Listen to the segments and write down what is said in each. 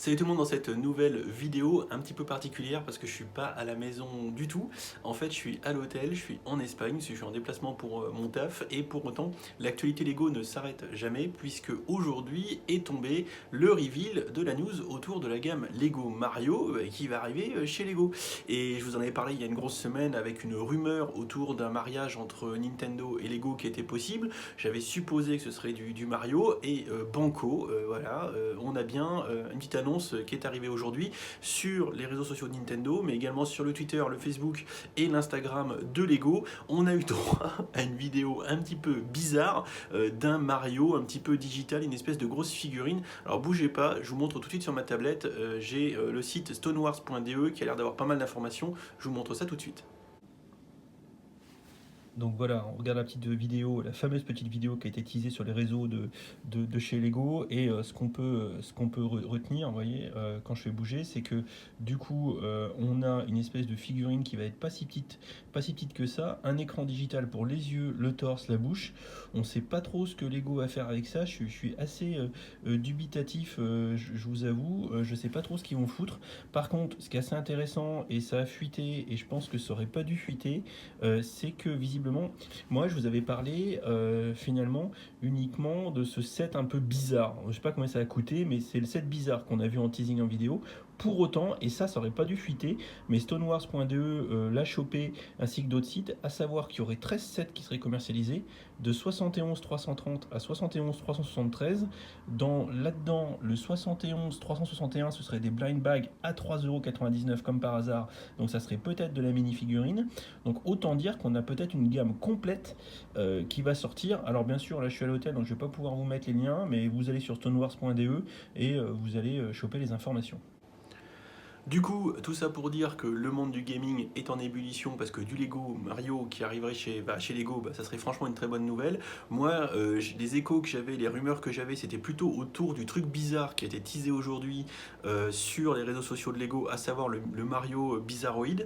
Salut tout le monde dans cette nouvelle vidéo un petit peu particulière parce que je suis pas à la maison du tout. En fait, je suis à l'hôtel, je suis en Espagne, je suis en déplacement pour mon taf et pour autant, l'actualité Lego ne s'arrête jamais puisque aujourd'hui est tombé le reveal de la news autour de la gamme Lego Mario qui va arriver chez Lego. Et je vous en avais parlé il y a une grosse semaine avec une rumeur autour d'un mariage entre Nintendo et Lego qui était possible. J'avais supposé que ce serait du Mario et banco, voilà, on a bien une petite annonce qui est arrivée aujourd'hui sur les réseaux sociaux de Nintendo, mais également sur le Twitter, le Facebook et l'Instagram de Lego. On a eu droit à une vidéo un petit peu bizarre d'un Mario un petit peu digital, une espèce de grosse figurine. Alors bougez pas, je vous montre tout de suite sur ma tablette. J'ai le site stonewars.de qui a l'air d'avoir pas mal d'informations. Je vous montre ça tout de suite. Donc voilà, on regarde la petite vidéo, la fameuse petite vidéo qui a été teasée sur les réseaux de chez Lego. Et ce qu'on peut retenir, vous voyez, quand je fais bouger, c'est que du coup, on a une espèce de figurine qui va être pas si petite que ça, un écran digital pour les yeux, le torse, la bouche. On ne sait pas trop ce que Lego va faire avec ça. Je suis assez dubitatif, je vous avoue. Je ne sais pas trop ce qu'ils vont foutre. Par contre, ce qui est assez intéressant, et ça a fuité, et je pense que ça aurait pas dû fuiter, c'est que visiblement, moi je vous avais parlé finalement uniquement de ce set un peu bizarre. Je sais pas combien ça a coûté, mais c'est le set bizarre qu'on a vu en teasing en vidéo. Pour autant, et ça aurait pas dû fuiter, mais stonewars.de l'a chopé ainsi que d'autres sites, à savoir qu'il y aurait 13 sets qui seraient commercialisés, de 71 330 à 71 373. Là-dedans, le 71 361, ce serait des blind bags à 3,99€ comme par hasard, donc ça serait peut-être de la mini-figurine. Donc autant dire qu'on a peut-être une gamme complète qui va sortir. Alors bien sûr, là je suis à l'hôtel, donc je ne vais pas pouvoir vous mettre les liens, mais vous allez sur stonewars.de et vous allez choper les informations. Du coup, tout ça pour dire que le monde du gaming est en ébullition parce que du Lego Mario qui arriverait chez Lego, ça serait franchement une très bonne nouvelle. Moi, les échos que j'avais, les rumeurs que j'avais, c'était plutôt autour du truc bizarre qui a été teasé aujourd'hui sur les réseaux sociaux de Lego, à savoir le Mario Bizarroid.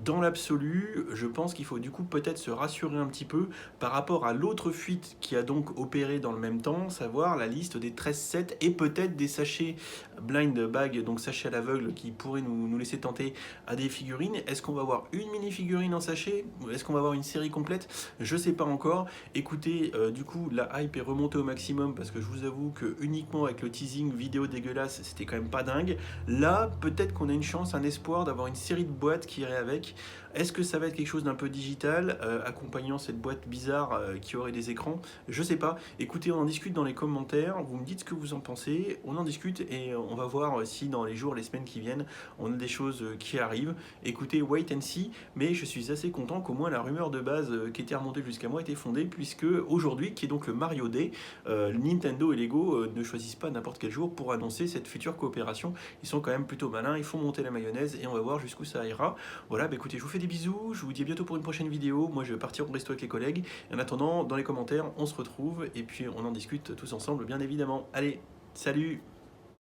Dans l'absolu, je pense qu'il faut du coup peut-être se rassurer un petit peu par rapport à l'autre fuite qui a donc opéré dans le même temps, savoir la liste des 13 sets et peut-être des sachets blind bag, donc sachets à l'aveugle qui pourraient nous laisser tenter à des figurines. Est-ce qu'on va avoir une mini-figurine en sachet? Est-ce qu'on va avoir une série complète? Je sais pas encore. Écoutez, du coup, la hype est remontée au maximum parce que je vous avoue que uniquement avec le teasing vidéo dégueulasse, c'était quand même pas dingue. Là, peut-être qu'on a une chance, un espoir d'avoir une série de boîtes qui irait avec. Est-ce que ça va être quelque chose d'un peu digital, accompagnant cette boîte bizarre qui aurait des écrans? Je sais pas. Écoutez, on en discute dans les commentaires. Vous me dites ce que vous en pensez. On en discute et on va voir si dans les jours, les semaines qui viennent, on a des choses qui arrivent. Écoutez, wait and see. Mais je suis assez content qu'au moins la rumeur de base qui était remontée jusqu'à moi était fondée, puisque aujourd'hui, qui est donc le Mario Day, Nintendo et Lego ne choisissent pas n'importe quel jour pour annoncer cette future coopération. Ils sont quand même plutôt malins. Ils font monter la mayonnaise et on va voir jusqu'où ça ira. Voilà, écoutez, je vous fais des bisous. Je vous dis à bientôt pour une prochaine vidéo. Moi, je vais partir au resto avec les collègues. Et en attendant, dans les commentaires, on se retrouve et puis on en discute tous ensemble, bien évidemment. Allez, salut!